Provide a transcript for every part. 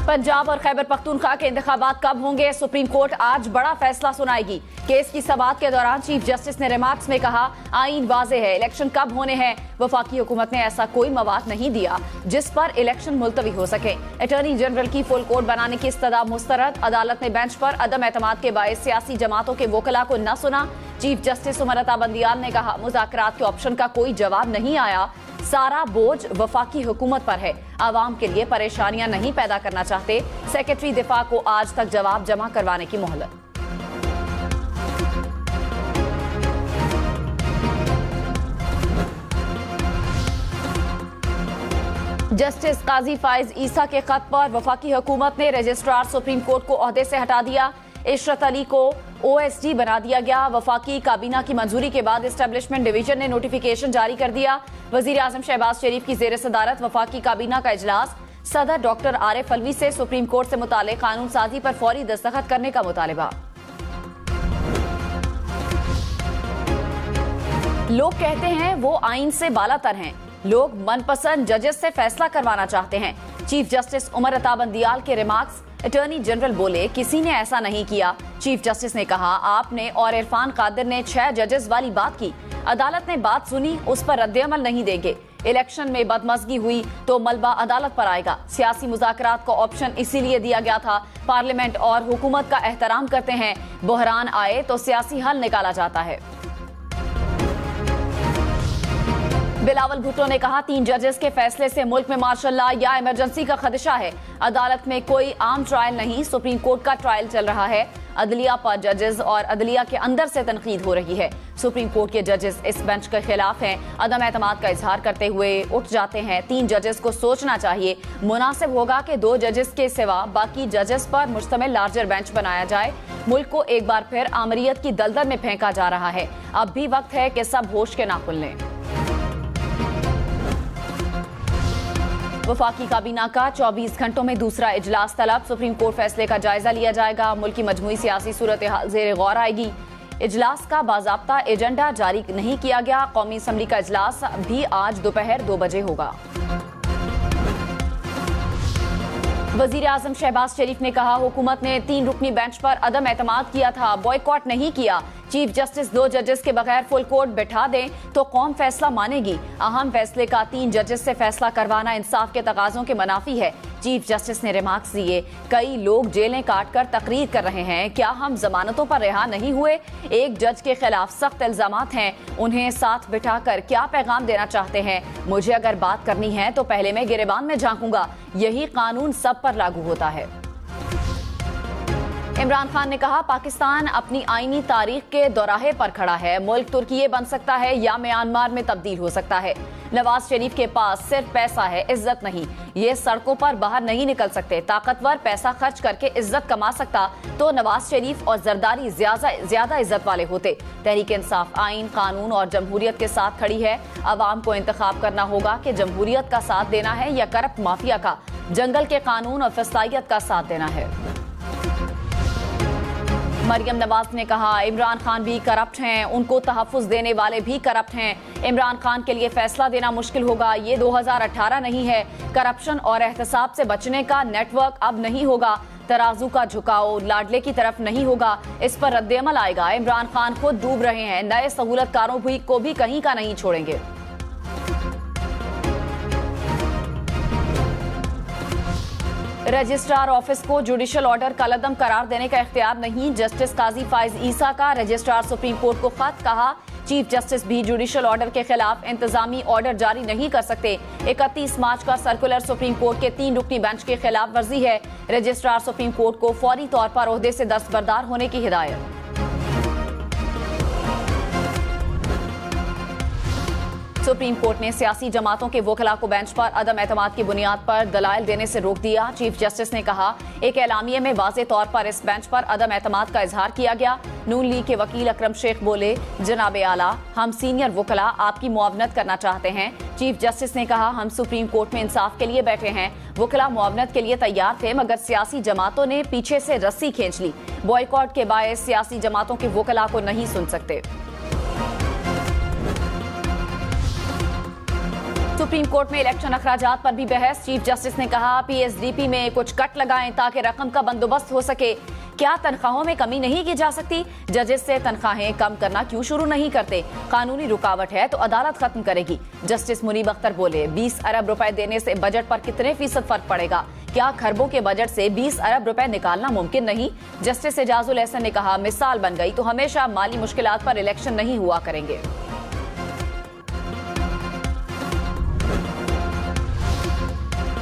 पंजाब और खैबर पख्तूनख्वा के इंतखाबात कब होंगे? सुप्रीम कोर्ट आज बड़ा फैसला सुनाएगी। केस की समाअत के दौरान चीफ जस्टिस ने रिमार्क्स में कहा, आईन वाज़ेह है, इलेक्शन कब होने हैं। वफाकी हुकूमत ने ऐसा कोई मवाद नहीं दिया जिस पर इलेक्शन मुलतवी हो सके। अटॉर्नी जनरल की फुल कोर्ट बनाने की इस्तदा मुस्तरद। अदालत ने बेंच पर अदम एतमाद के बायस सियासी जमातों के वकला को न सुना। चीफ जस्टिस उमर अता बंदियाल ने कहा, मुज़ाकरात के ऑप्शन का कोई जवाब नहीं आया। सारा बोझ वफाकी हुकूमत पर है। आवाम के लिए परेशानियां नहीं पैदा करना चाहते। सेक्रेटरी दिफा को आज तक जवाब जमा करवाने की मोहलत। जस्टिस काजी फाइज ईसा के खत पर वफाकी हुकूमत ने रजिस्ट्रार सुप्रीम कोर्ट को ओहदे से हटा दिया। इशरत अली को OSD बना दिया गया। वफाकी काबीना की मंजूरी के बाद एस्टेब्लिशमेंट डिवीजन ने नोटिफिकेशन जारी कर दिया। वजीर आजम शहबाज शरीफ की जेर सदारत वफाकी काबीना का इजलास। सदर डॉक्टर आरिफ अलवी से सुप्रीम कोर्ट से मुताल्लिक कानून साजी पर फौरी दस्तखत करने का मुतालिबा। लोग कहते हैं वो आइन से बालातर हैं। लोग मनपसंद जजेस से फैसला करवाना चाहते हैं। चीफ जस्टिस उमर अता बंदियाल के रिमार्क्स। अटॉर्नी जनरल बोले, किसी ने ऐसा नहीं किया। चीफ जस्टिस ने कहा, आपने और इरफान कादिर ने 6 जजेस वाली बात की। अदालत ने बात सुनी, उस पर रद्द-ए-अमल नहीं देंगे। इलेक्शन में बदमज़गी हुई तो मलबा अदालत पर आएगा। सियासी मुज़ाकरात का ऑप्शन इसीलिए दिया गया था। पार्लियामेंट और हुकूमत का एहतराम करते हैं। बहरान आए तो सियासी हल निकाला जाता है। बिलावल भुट्टो ने कहा, 3 जजेस के फैसले से मुल्क में मार्शल लॉ या इमरजेंसी का खदशा है। अदालत में कोई आम ट्रायल नहीं, सुप्रीम कोर्ट का ट्रायल चल रहा है। अदलिया पर जजेस और अदलिया के अंदर से तनकीद हो रही है। सुप्रीम कोर्ट के जजेस इस बेंच के खिलाफ हैं। अदम एतमाद का इजहार करते हुए उठ जाते हैं। 3 जजेस को सोचना चाहिए। मुनासिब होगा कि 2 जजेस के सिवा बाकी जजेस पर मुश्तमिल लार्जर बेंच बनाया जाए। मुल्क को एक बार फिर आमरीयत की दलदल में फेंका जा रहा है। अब भी वक्त है कि सब होश के नाखुन लें। वफाकी काबीना का 24 घंटों में दूसरा इजलास तलब। सुप्रीम कोर्ट फैसले का जायजा लिया जाएगा। मुल्क की मजमूई सियासी सूरत हाल ज़ेर गौर आएगी। इजलास का बाज़ाब्ता एजेंडा जारी नहीं किया गया। कौमी असम्बली का इजलास भी आज दोपहर 2 बजे होगा। वजीर आजम शहबाज शरीफ ने कहा, हुकूमत ने 3 रुकनी बेंच पर अदम एतमाद किया था, बॉयकॉट नहीं किया। चीफ जस्टिस 2 जजेस के बगैर फुल कोर्ट बैठा दें तो कौम फैसला मानेगी। अहम फैसले का 3 जजेस से फैसला करवाना इंसाफ के तकाजों के मुनाफी है। चीफ जस्टिस ने रिमार्क्स दिए, कई लोग जेलें काट कर तकरीर कर रहे हैं। क्या हम जमानतों पर रिहा नहीं हुए? एक जज के खिलाफ सख्त इल्जामात हैं। उन्हें साथ बिठाकर क्या पैगाम देना चाहते हैं? मुझे अगर बात करनी है तो पहले मैं गिरेबान में झांकूंगा। यही कानून सब पर लागू होता है। इमरान खान ने कहा, पाकिस्तान अपनी आईनी तारीख के दोराहे पर खड़ा है। मुल्क तुर्की बन सकता है या म्यांमार में तब्दील हो सकता है। नवाज शरीफ के पास सिर्फ पैसा है, इज्जत नहीं। ये सड़कों पर बाहर नहीं निकल सकते। ताकतवर पैसा खर्च करके इज्जत कमा सकता तो नवाज शरीफ और जरदारी ज्यादा इज्जत वाले होते। तहरीक इंसाफ आईन, कानून और जमहूरियत के साथ खड़ी है। अवाम को इंतखाब करना होगा कि जमहूरियत का साथ देना है या करप्ट माफिया का, जंगल के कानून और फसाइयत का साथ देना है। मरियम नवाज ने कहा, इमरान खान भी करप्ट हैं, उनको तहफ़्फ़ुज़ देने वाले भी करप्ट हैं। इमरान खान के लिए फैसला देना मुश्किल होगा। ये 2018 नहीं है। करप्शन और एहतसाब से बचने का नेटवर्क अब नहीं होगा। तराजू का झुकाव लाडले की तरफ नहीं होगा। इस पर रद्द-ए-अमल आएगा। इमरान खान खुद डूब रहे हैं। नए सहूलतकारों को भी कहीं का नहीं छोड़ेंगे। रजिस्ट्रार ऑफिस को जुडिशल ऑर्डर कलअदम करार देने का इख्तियार नहीं। जस्टिस काजी फाइज ईसा का रजिस्ट्रार सुप्रीम कोर्ट को खत। कहा, चीफ जस्टिस भी जुडिशल ऑर्डर के खिलाफ इंतजामी ऑर्डर जारी नहीं कर सकते। 31 मार्च का सर्कुलर सुप्रीम कोर्ट के 3 रुकनी बेंच के खिलाफ वर्जी है। रजिस्ट्रार सुप्रीम कोर्ट को फौरी तौर पर ओहदे से दस्तबरदार होने की हिदायत। सुप्रीम कोर्ट ने सियासी जमातों के वकला को बेंच पर अदम एतमाद की बुनियाद पर दलाइल देने से रोक दिया। चीफ जस्टिस ने कहा, एक एलामिये में वाज़े तौर पर इस बेंच पर अदम एतमाद का इजहार किया गया। नून लीग के वकील अकरम शेख बोले, जनाब आला, हम सीनियर वकला आपकी मुआवनत करना चाहते हैं। चीफ जस्टिस ने कहा, हम सुप्रीम कोर्ट में इंसाफ के लिए बैठे हैं। वकला मुआवनत के लिए तैयार थे मगर सियासी जमातों ने पीछे से रस्सी खींच ली। बॉयकॉट के बायस सियासी जमातों के वकला को नहीं सुन सकते। सुप्रीम कोर्ट में इलेक्शन अखराजात पर भी बहस। चीफ जस्टिस ने कहा पीएसडीपी में कुछ कट लगाएं ताकि रकम का बंदोबस्त हो सके। क्या तनख्वाहों में कमी नहीं की जा सकती? जजेस से तनख्वाहें कम करना क्यों शुरू नहीं करते? कानूनी रुकावट है तो अदालत खत्म करेगी। जस्टिस मुनीब अख्तर बोले 20 अरब रुपए देने से बजट पर कितने फीसद फर्क पड़ेगा? क्या खरबों के बजट से 20 अरब रुपए निकालना मुमकिन नहीं? जस्टिस एजाजुल एहसन ने कहा मिसाल बन गई तो हमेशा माली मुश्किलात पर इलेक्शन नहीं हुआ करेंगे।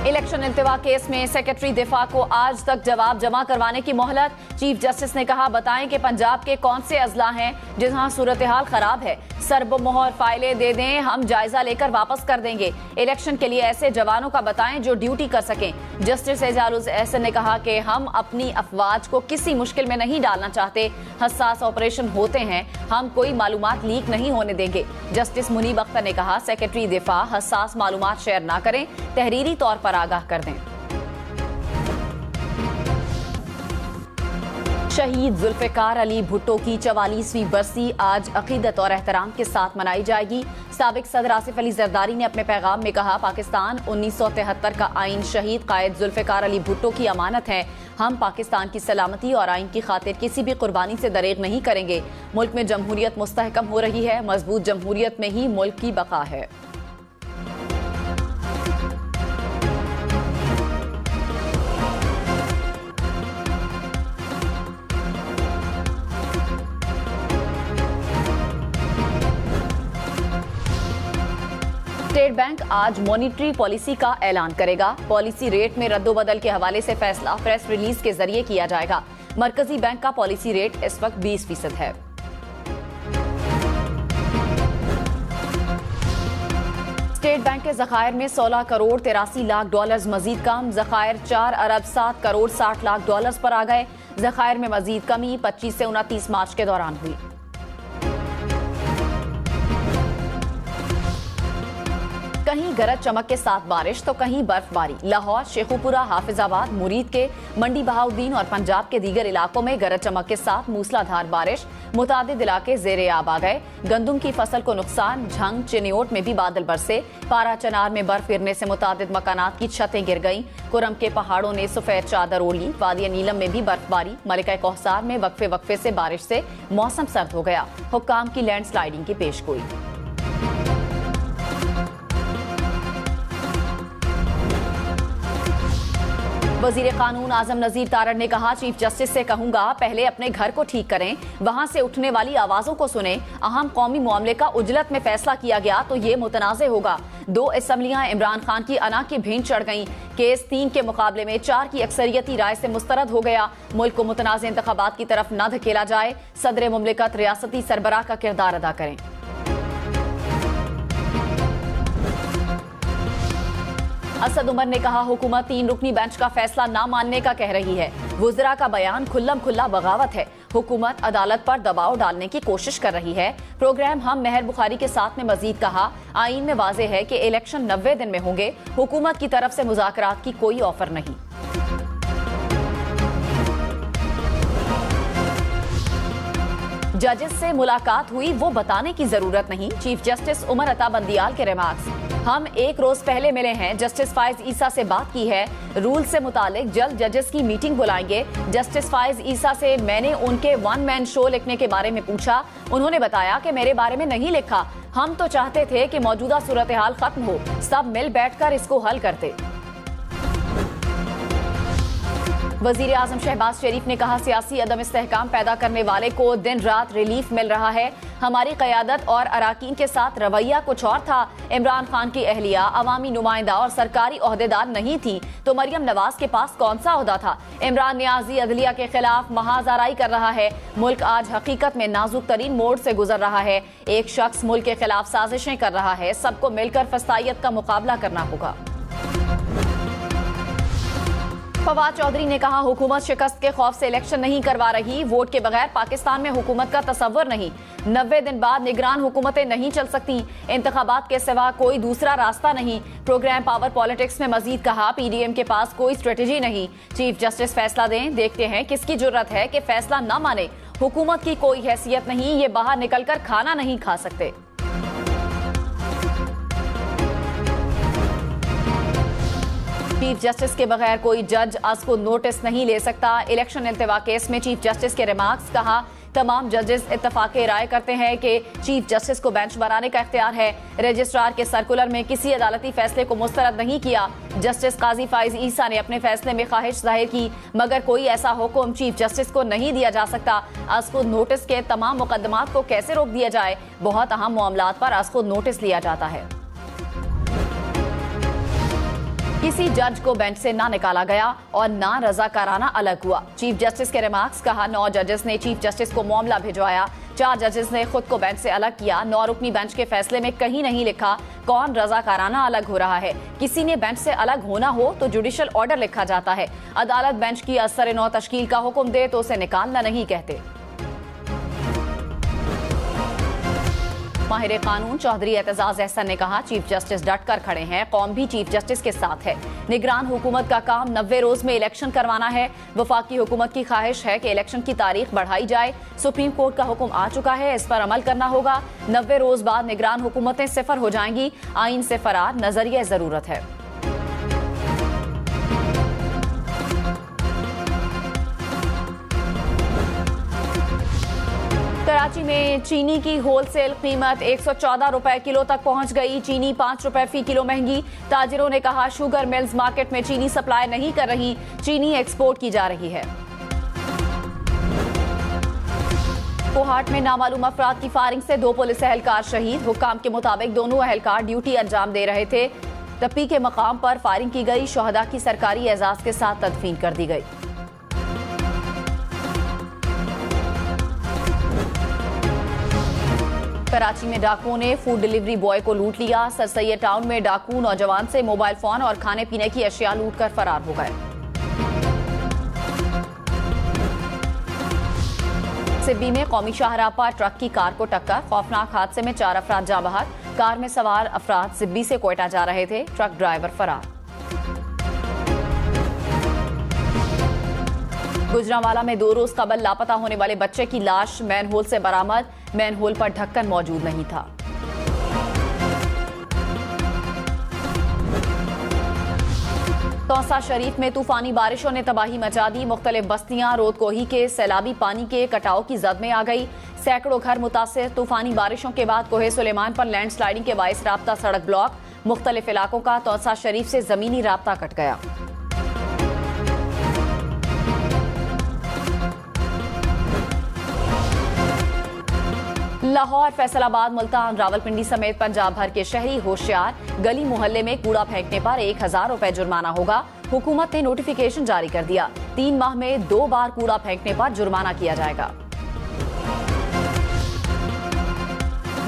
इलेक्शन इंतवा केस में सेक्रेटरी दिफा को आज तक जवाब जमा करवाने की मोहलत। चीफ जस्टिस ने कहा बताएं कि पंजाब के कौन से अजला हैं जहां सूरत हाल खराब है। सरबोमोहर फाइलें दे दें, हम जायजा लेकर वापस कर देंगे। इलेक्शन के लिए ऐसे जवानों का बताएं जो ड्यूटी कर सकें। जस्टिस एजाजुल एहसन ने कहा कि हम अपनी अफवाज को किसी मुश्किल में नहीं डालना चाहते। हसास ऑपरेशन होते हैं, हम कोई मालूमात लीक नहीं होने देंगे। जस्टिस मुनीब अख्तर ने कहा सेक्रेटरी दिफा हसास मालूमात शेयर ना करें, तहरीरी तौर पर आगाह कर दें। शहीद जुल्फिकार अली भुट्टो की 44वीं बरसी आज अकीदत और एहतराम के साथ मनाई जाएगी। साबिक सदर आसिफ अली जरदारी ने अपने पैगाम में कहा पाकिस्तान 1973 का आइन शहीद कायद जुल्फिकार अली भुट्टो की अमानत है। हम पाकिस्तान की सलामती और आइन की खातिर किसी भी कुर्बानी से दरेग नहीं करेंगे। मुल्क में जमहूरियत मुस्तहकम हो रही है, मजबूत जमहूरियत में ही मुल्क की बका है। स्टेट बैंक आज मॉनिटरी पॉलिसी का ऐलान करेगा। पॉलिसी रेट में रद्दोबदल के हवाले से फैसला प्रेस रिलीज के जरिए किया जाएगा। मरकजी बैंक का पॉलिसी रेट इस वक्त 20% है। स्टेट बैंक के जखायर में 16 करोड़ 83 लाख डॉलर्स मजीद कम। जखायर 4 अरब 7 करोड़ 60 लाख डॉलर्स पर आ गए। जखायर में मजीद कमी 25 से 29 मार्च के दौरान हुई। कहीं गरज चमक के साथ बारिश तो कहीं बर्फबारी। लाहौर, शेखुपुरा, हाफिजाबाद, मुरीद के, मंडी बहाउद्दीन और पंजाब के दीगर इलाकों में गरज चमक के साथ मूसलाधार बारिश। मुतादिद इलाके ज़ेरे आब आ गए। गंदुम की फसल को नुकसान। झंग, चिन्योट में भी बादल बरसे। पारा चनार में बर्फ गिरने से मुतादिद मकानात की छतें गिर गईं। कुरम के पहाड़ों ने सफेद चादर ओढ़ ली। वादिया नीलम में भी बर्फबारी। मलिका कौसार में वक्फे वक्फे से बारिश से मौसम सर्द हो गया। हुक्काम की लैंडस्लाइडिंग की पेशगोई। वजीर कानून आजम नजीर तारड़ ने कहा चीफ जस्टिस से कहूंगा पहले अपने घर को ठीक करें, वहां से उठने वाली आवाजों को सुने। अहम कौमी मामले का उजलत में फैसला किया गया तो ये मुतनाज़े होगा। 2 असम्बलियां इमरान खान की अना की भेंट चढ़ गईं। केस 3 के मुकाबले में 4 की अक्सरियती राय से मुस्तरद हो गया। मुल्क को मुतनाज़े इंतखाबात की तरफ न धकेला जाए। सदर मुमलिकत रियासती सरबराह का किरदार अदा करें। असद उमर ने कहा हुकूमत 3 रुकनी बेंच का फैसला न मानने का कह रही है। वुज़रा का बयान खुल्लम खुल्ला बगावत है। हुकूमत अदालत पर दबाव डालने की कोशिश कर रही है। प्रोग्राम हम मेहर बुखारी के साथ में मजीद कहा आईन में वाज़ेह है कि इलेक्शन 90 दिन में होंगे। हुकूमत की तरफ से मुज़ाकरात की कोई ऑफर नहीं। जजेस से मुलाकात हुई वो बताने की जरूरत नहीं। चीफ जस्टिस उमर अता बंदियाल के रिमार्क्स। हम 1 रोज पहले मिले हैं, जस्टिस फाइज ईसा से बात की है। रूल से मुतालिक जल्द जजेस की मीटिंग बुलाएंगे। जस्टिस फाइज ईसा से मैंने उनके 1 मैन शो लिखने के बारे में पूछा। उन्होंने बताया कि मेरे बारे में नहीं लिखा। हम तो चाहते थे कि मौजूदा सूरत हाल खत्म हो, सब मिल बैठकर इसको हल करते। वजीर आजम शहबाज शरीफ ने कहा सियासी अदम इस्तेहकाम पैदा करने वाले को दिन रात रिलीफ मिल रहा है। हमारी क़यादत और अराकीन के साथ रवैया कुछ और था। इमरान खान की अहलिया अवामी नुमाइंदा और सरकारी ओहदेदार नहीं थी तो मरियम नवाज के पास कौन सा ओहदा था। इमरान नियाजी अदलिया के खिलाफ महाजाराई कर रहा है। मुल्क आज हकीकत में नाजुक तरीन मोड़ से गुजर रहा है। एक शख्स मुल्क के खिलाफ साजिशें कर रहा है। सबको मिलकर फसाइयत का मुकाबला करना होगा। फवाद चौधरी ने कहा हुकूमत शिकस्त के खौफ से इलेक्शन नहीं करवा रही। वोट के बगैर पाकिस्तान में हुकूमत का तस्वर नहीं। 90 दिन बाद निगरान हुकूमतें नहीं चल सकती। इंतखाबात के सिवा कोई दूसरा रास्ता नहीं। प्रोग्राम पावर पॉलिटिक्स में मजीद कहा पीडीएम के पास कोई स्ट्रेटेजी नहीं। चीफ जस्टिस फैसला दें, देखते हैं किसकी जुर्रत है कि फैसला न माने। हुकूमत की कोई हैसियत नहीं, ये बाहर निकलकर खाना नहीं खा सकते। चीफ जस्टिस के बगैर कोई जज आज को नोटिस नहीं ले सकता। इलेक्शन इल्तिवा केस में चीफ जस्टिस के रिमार्क्स। कहा, तमाम जजेस इत्तफाक़े राय करते हैं कि चीफ जस्टिस को बेंच बनाने का इख्तियार है। रजिस्ट्रार के सर्कुलर में किसी अदालती फैसले को मुस्तरद नहीं किया। जस्टिस काजी फाइज ईसा ने अपने फैसले में ख्वाहिश जाहिर की, मगर कोई ऐसा हुक्म चीफ जस्टिस को नहीं दिया जा सकता। आज को नोटिस के तमाम मुकदमात को कैसे रोक दिया जाए? बहुत अहम मामलात पर आज को नोटिस लिया जाता है। किसी जज को बेंच से ना निकाला गया और ना रजाकाराना अलग हुआ। चीफ जस्टिस के रिमार्क्स। कहा, 9 जजेस ने चीफ जस्टिस को मामला भिजवाया, 4 जजेस ने खुद को बेंच से अलग किया। 9 रुकनी बेंच के फैसले में कहीं नहीं लिखा कौन रजाकाराना अलग हो रहा है। किसी ने बेंच से अलग होना हो तो जुडिशियल ऑर्डर लिखा जाता है। अदालत बेंच की असर नौ तश्कील का हुक्म दे तो उसे निकालना नहीं कहते। माहिर कानून चौधरी एतजाज अहसन ने कहा, चीफ जस्टिस डट कर खड़े हैं, कौम भी चीफ जस्टिस के साथ है। निगरान हुकूमत का काम 90 रोज में इलेक्शन करवाना है। वफाकी हुकूमत की ख्वाहिश है कि इलेक्शन की तारीख बढ़ाई जाए। सुप्रीम कोर्ट का हुक्म आ चुका है, इस पर अमल करना होगा। 90 रोज बाद निगरान हुकूमतें सिफर हो जाएंगी। आइन से फरार नजरिया जरूरत है। कराची में चीनी की होलसेल कीमत 114 रुपए किलो तक पहुंच गई। चीनी 5 रुपए फी किलो महंगी। ताजिरों ने कहा, शुगर मिल्स मार्केट में चीनी सप्लाई नहीं कर रही, चीनी एक्सपोर्ट की जा रही है। कोहाट में नामालूम अफराद की फायरिंग से 2 पुलिस एहलकार शहीद। हुक्काम के मुताबिक दोनों एहलकार ड्यूटी अंजाम दे रहे थे। तपी के मकाम पर फायरिंग की गई। शोहदा की सरकारी एजाज के साथ तदफीन कर दी गई। कराची में डाकुओं ने फूड डिलीवरी बॉय को लूट लिया। सर सैयद टाउन में डाकू नौजवान से मोबाइल फोन और खाने पीने की अशिया लूट कर फरार हो गए। सिब्बी में कौमी शाहराह पर ट्रक की कार को टक्कर। खौफनाक हादसे में 4 अफराद जाँ बहक। कार में सवार अफराद सिब्बी से कोयटा जा रहे थे। ट्रक ड्राइवर फरार। गुजरांवाला में 2 रोज कबल लापता होने वाले बच्चे की लाश मैनहोल से बरामद। मैनहोल पर ढक्कन मौजूद नहीं था। तौसा शरीफ में तूफानी बारिशों ने तबाही मचा दी। मुख्तलिफ बस्तियां रोदकोही के सैलाबी पानी के कटाव की जद में आ गई। सैकड़ों घर मुतासिर। तूफानी बारिशों के बाद कोहे सुलेमान पर लैंडस्लाइडिंग के बाइस राब्ता सड़क ब्लॉक। मुख्तलिफ इलाकों का तौसा शरीफ से जमीनी राब्ता कट गया। लाहौर, फैसलाबाद, मुल्तान, रावलपिंडी समेत पंजाब भर के शहरी होशियार। गली मोहल्ले में कूड़ा फेंकने पर 1000 रुपए जुर्माना होगा। हुकूमत ने नोटिफिकेशन जारी कर दिया। 3 माह में 2 बार कूड़ा फेंकने पर जुर्माना किया जाएगा।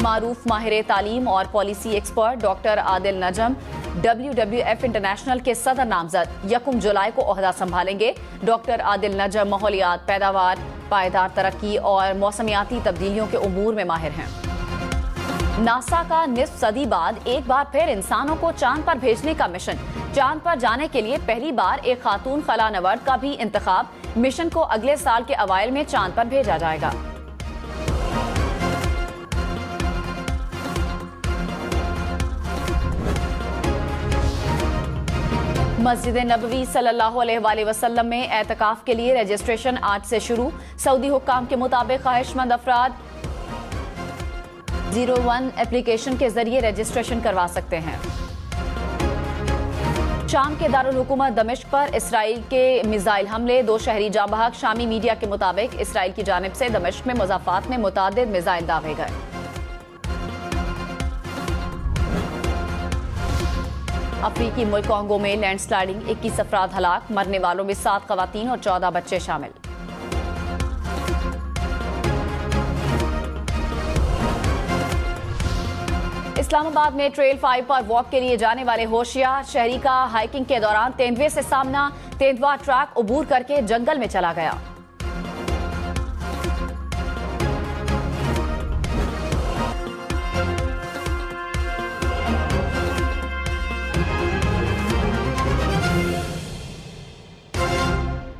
मारूफ माहिर तालीम और पॉलिसी एक्सपर्ट डॉक्टर आदिल नजम WWF इंटरनेशनल के सदर नामजद 1 जुलाई को ओहदा संभालेंगे। डॉक्टर आदिल नजम माहौलियात, पैदावार, पायदार तरक्की और मौसमियाती तब्दीलियों के उमूर में माहिर हैं। नासा का निस्फ सदी बाद एक बार फिर इंसानों को चांद पर भेजने का मिशन। चांद पर जाने के लिए पहली बार एक खातून खलानवर्द का भी इंतखाब। मिशन को अगले साल के अवाइल में चांद पर भेजा जाएगा। मस्जिद नबवी सल्लल्लाहु अलैहि वसल्लम में एतकाफ के लिए रजिस्ट्रेशन आज से शुरू। सऊदी हुक्काम के मुताबिक ख्वाहिशमंद अफराद 01 एप्लीकेशन के जरिए रजिस्ट्रेशन करवा सकते हैं। शाम के दारुल हुकूमत दमिश्क पर इसराइल के मिसाइल हमले, 2 शहरी जाँ बहक। शामी मीडिया के मुताबिक इसराइल की जानिब से दमिश्क में मुजाफात में मुतादिद मिसाइल दागे गए। अफ्रीकी मुल्क कांगो में लैंडस्लाइडिंग, 21 अफराद हलाक। मरने वालों में 7 खवातीन और 14 बच्चे शामिल। इस्लामाबाद में ट्रेल 5 पर वॉक के लिए जाने वाले होशियार शहरी का हाइकिंग के दौरान तेंदुए से सामना। तेंदुआ ट्रैक अबूर करके जंगल में चला गया।